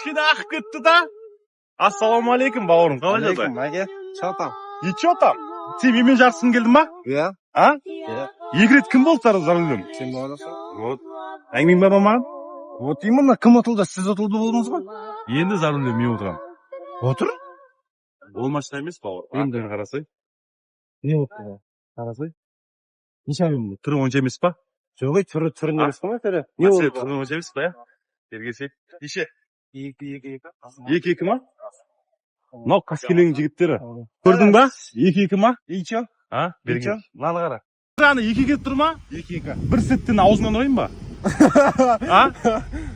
машина ақып кетті да. Ассалаумағалейкум, бауырым. Қалай Алейкум, жазай? Маге. Чё там? И чё там? Сен менімен жарысқың келдің ба? Иә. А? Иә. Екі рет кім болды за рулем? Сен боласың? Вот. Әңгімең бар ма маған? Вот именно кім ұтылды? Сіз ұтылды болдыңыз ғой? Енді за рулем мен отырамын. Отыр? Ол машина емес, бауыр. Енді. Қарасай. Не отыр? Қарасай. Неше айым? Түрі онша емес па? Жоқ, түрі емес қой мәселе. Не Түрі болды? онша емес па, я? Бергесек. Неше? 2-2. 2-2 ма? Мынау қаскелең жігіттері. Көрдің ба? 2-2 ма? И чё? А? Берген. Мынаны қара. Аны 2-2 тұр ма? 2-2. Бір сеттен аузыңнан ұрайын ба? А?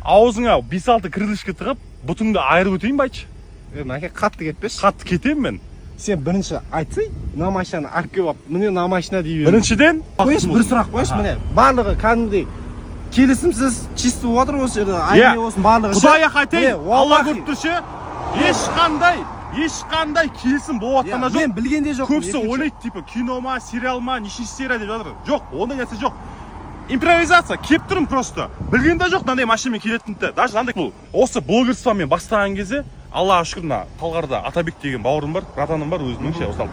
Аузыңа 5-6 крылышко тығып, бұтыңды айырып өтейін ба айтшы? Мәке қатты кетпеш. Қатты кетем мен. Сен бірінші айтсай, мына машинаны алып келіп алып, міне мына машина дей бер. Біріншіден, Қойшы, бір сұрақ қойшы, міне. Барлығы кәдімгідей келісімсіз чисто отыр осы жерде. Айне болсын барлығы. Құдай айтайын, Алла көріп тұршы, ешқандай келісім болып жатқаны жоқ. Мен білгенде жоқ. Көбісі ойлайды, типа кино ма, сериал ма, неше серия деп жатыр. Жоқ, ондай нәрсе жоқ. Импровизация, кеп тұрмын просто. Білгенде жоқ, мынандай машинамен келетінді. Даже мынандай бұл. Осы блогерство мен бастаған кезде, Аллаға шүкір, мына Талғарда Атабек деген бауырым бар, братаным бар, өзімнің ше, осылап.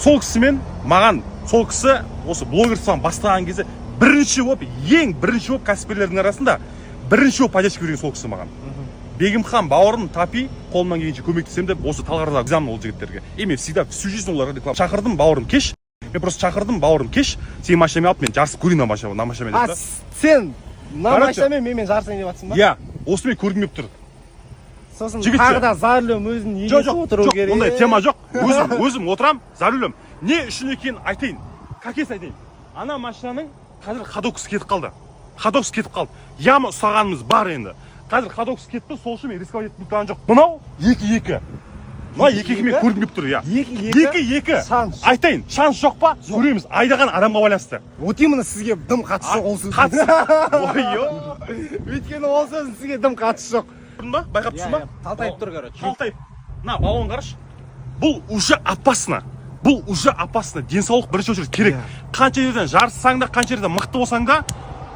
Сол кісімен маған, сол кісі осы блогерствоны бастаған кезде бірінші болып кәсіпкерлердің арасында бірінші болып поддержка берген сол кісі маған. Бегімхан бауырым Тапи қолымнан келгенше көмектесем деп осы Талғарда гүзамын ол жігіттерге. Мен всегда всю жизнь оларға реклама шақырдым, бауырым кеш. Мен просто шақырдым, бауырым кеш. Сен машинамен алып мен жарысып көрейін на машинамен деп. Сен на машинамен менімен жарысайын деп жатсың ба? Иә, осымен көргім келіп тұр. Сосын тағы да за рулем өзінің егесі отыру керек. Ондай тема жоқ. Өзім отырам, за рулем. Не үшін екенін айтайын. Какес айтайын. Ана машинаның қазір ходоксы кетіп қалды. Яма ұстағанымыз бар енді. Қазір ходоксы кетті, сол үшін мен рисковать етіп тұрған жоқ. Мынау 2-2. Мына 2-2 мен көргім келіп тұр, иә. 2-2. Айтайын, шанс жоқ па? Көреміз. Айдаған адамға байланысты. Вот именно сізге дым қатысы жоқ ол сөз. Өйткені ол сөздің сізге дым қатысы жоқ. Ба? Байқап тұрсың ба? Талтайып тұр, короче. Талтайып. На, балон қараш. Бұл уже опасно. Денсаулық бірінші очередь керек. Қанша жерден жарыссаң да, қанша жерден мықты болсаң да,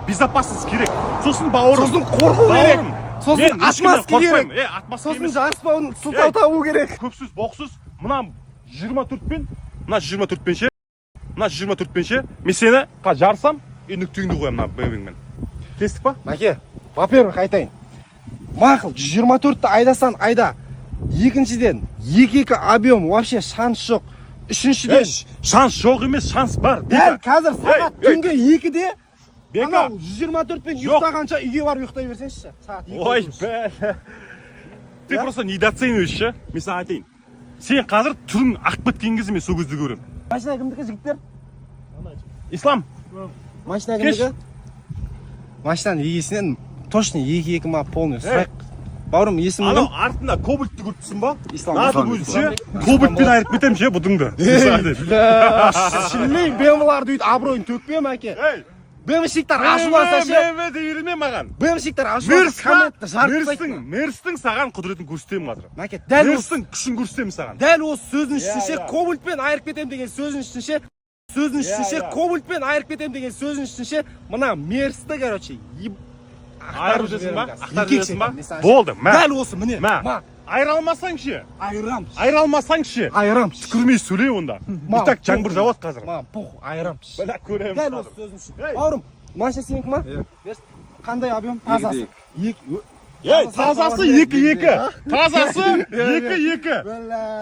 безопасность керек. Сосын бауырым. Сосын қорқу керек. Сосын отмазка керек. Сосын жарыспауын сылтау табу керек. Көпсіз, боқсыз. Мына 24-пен, мына 24-пенше, мен сені жарысам, нүктеңді қоямын мына бөбеңмен. Кестік па? Мәке, во-первых, айтайын. Мақыл, 24-ті айдасан айда. Екіншіден, 2-2 объем вообще шанс жоқ. Үшіншіден, шанс жоқ емес, шанс бар. Дәл қазір сағат түнгі 2-де анау 24-пен ұйықтағанша үйге барып ұйықтай берсеңші. Ой, бәлі. Ты просто недооцениваешь, мен саған айтайын. Сен қазір түрің ақып кеткен кезде мен сол көзді көрем. Машина кімдікі жігіттер? Ислам. Машина кімдікі? Машинаның егесінен точно 2-2 ма полный сұрайық. Бауырым, есім Анау артында кобальтты көріпсің ба? Ислам. Наты көзінше кобальттен айырып кетем ше бұтыңды. Шынымен бемаларды үйт абыройын төкпем әке. Бемшіктер ашуланса ше. Бемді үйреме маған. Бемшіктер ашуланса комментті жарып Мерстің саған құдыретін көрсетемін қазір. Мәке, дәл Мерстің күшін көрсетемін саған. Дәл осы сөздің ішінше кобальтпен айырып кетем деген сөздің ішінше кобальтпен айырып кетем деген сөздің ішінше мына мерсті, короче, айырып жесің ба? Ақтар жесің ба? Болды, мә. Дәл осы, міне. Мә. Айыра алмасаң ше? Айырам. Айырам. Түкірмей сөйлей онда. Итак, жаңбыр жауады қазір. Ма, похуй, айырам. Бәлі көреміз. Дәл осы сөздің ішінше. Бауырым, машина сенікі ма? Қандай объем? Тазасы. Тазасы 2-2.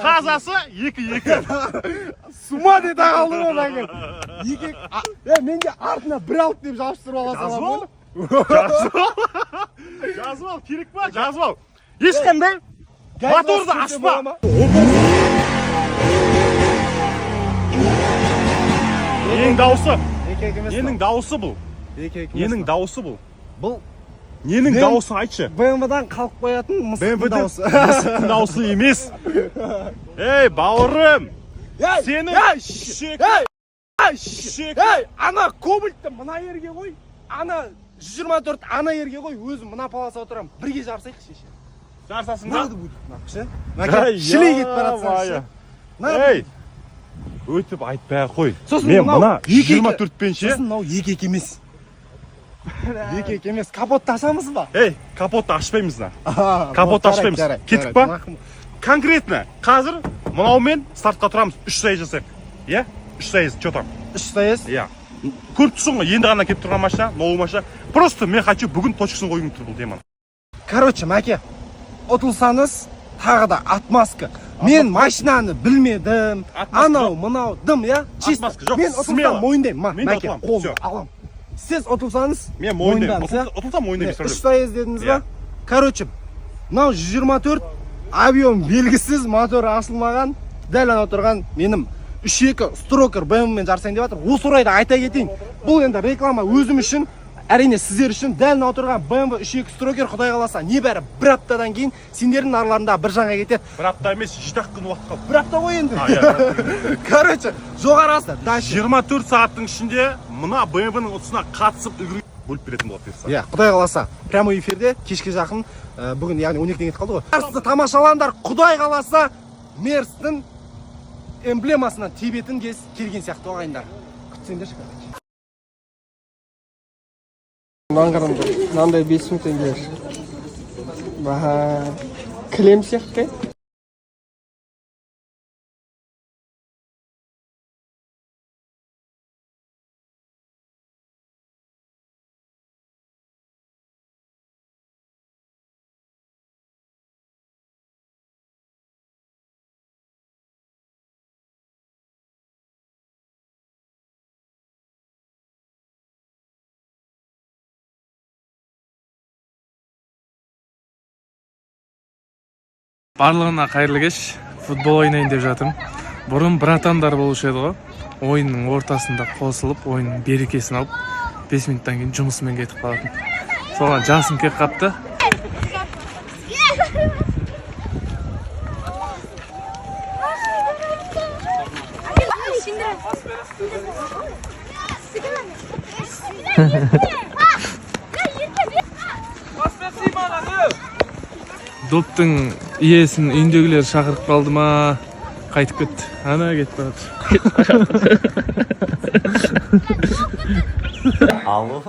Тазасы 2-2. Сума деді ағалды ол әкел. Менде артына бір алып деп жабыстырып аласың. Жазып ал, керек па? Жазып ал. Ешқандай моторды ашпа. Ненің дауысы бұл? Бұл ненің дауысы айтшы? БМВ-дан қалып қоятын мысықтың дауысы. Мысықтың дауысы емес. Ей, бауырым! Сенің шек! Ана кобальтты мына ерге қой. Ана 24 ана ерге қой. Өзім мына паласа отырам. Бірге жарысайық шеше. Жарысасың ба? Мәке, шілей кетіп баратсың. Ей! Өйтіп айтпай қой. Мен мына 24-пенше. Сосын мынау 2-2 емес. Екі емес, капотты ашамыз ба? Ей, капотты ашпаймыз да. Капотты ашпаймыз. Кеттік па? Конкретно қазір мынаумен стартқа тұрамыз. 3 сайыз жасайық. Иә? 3 сайыз, что там? 3 сайыз? Иә. Көріп тұрсың ғой, енді ғана келіп тұрған машина, новый машина. Просто мен хочу бүгін точкасын қойғым тұр бұл теманы. Короче, мәке, ұтылсаңыз тағы да отмазка. Мен машинаны білмедім. Анау, мынау, дым, иә? Отмазка жоқ, мен ұтылсам мойындаймын. Мен Мәке, ұтыламын, қолды алам. Сіз ұтылсаңыз мен мойындаймын. Ұтылсам мойындаймын. 3 сайыз дедіңіз ба? Короче, мынау 124 авион белгісіз, мотор ашылмаған, дәл ана тұрған менің 3.2 строкер BMW-мен жарысайын деп жатыр. Осы орайда айта кетейін. Бұл енді реклама өзім үшін, әрине сіздер үшін дәл ана тұрған BMW 3.2 строкер құдай қаласа небәрі бір аптадан кейін сендердің арларында бір жаңа кетеді. Бір апта емес, 7-ақ күн уақыт қалды. Бір апта ғой енді. Короче, жоғарасы 24 сағаттың ішінде мына BMW-ның ұтысына қатысып үлгеріп бөліп беретін болады бұйырса. Иә, құдай қаласа. Прямой эфирде кешке жақын бүгін яғни 12-ден кетіп қалды ғой. Мерсті тамашалаңдар, құдай қаласа Мерстің эмблемасынан тебетін кез келген сияқты ағайындар. Күтсеңдерші. Мынандай 5000 теңге. Баға кілем сияқты. Барлығына қайырлы кеш. Футбол ойнайын деп жатырмын. Бұрын братандар болушы еді ғой. Ойынның ортасында қосылып, ойынның берекесін алып, 5 минуттан кейін жұмысымен кетіп қалатын. Соған жасым кеп қапты. Доптың иесін үйіндегілер шақырып қалды ма, қайтып кетті. Ана кетіп барады. Алло.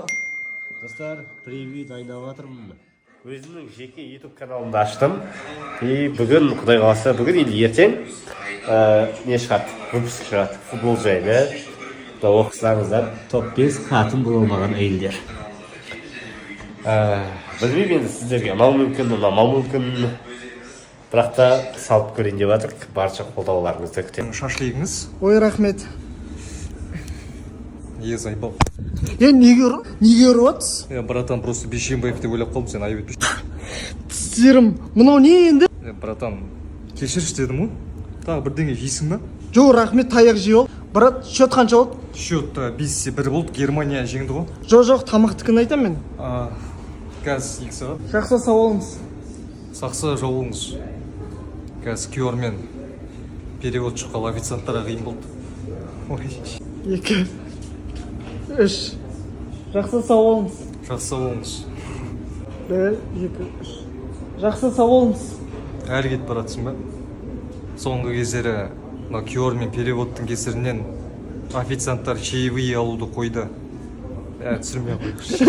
Достар, привет, айдап жатырмын. Өзімнің жеке YouTube каналымды аштым. И бүгін, құдай қаласа, бүгін енді ертең не шығады? Выпуск шығады. Футбол жайлы. Оқысаңыздар, топ-5 қатын болмаған әйелдер. Білмеймін енді сіздерге ұнау мүмкін, ұнамау мүмкін. Бірақ та салып көрейін деп жатырмық. Барша қолдауларыңызды күтемін. Шашлығыңыз. Ой, рахмет. Заебал. Неге ұрыватсыз? Братан, просто Бейшенбаев деп ойлап қалдым, сен айып етпеші. Тістерім, мынау не енді? Братан, кешірші дедім ғой. Тағы бірдеңе жейсің ба? Жоқ, рахмет, таяқ жей ол. Брат, счет қанша болды? Счет 5-1 болды, Германия жеңді ғой. Жоқ, тамақтікін айтам мен. Қазір 2 сағат. Жақсы сау болыңыз. Сақсы жолыңыз. Қазір күйеуірмен перевод шыққалы официанттарға қиын болды. 2, 3. Жақсы сау болыңыз. Жақсы болыңыз. 1, 2, 3. Жақсы сау болыңыз. Әлі кетіп баратсың ба? Соңғы кездері күйеуірмен переводтың кесірінен официанттар чаевые алуды қойды. Түсірмей қойшы.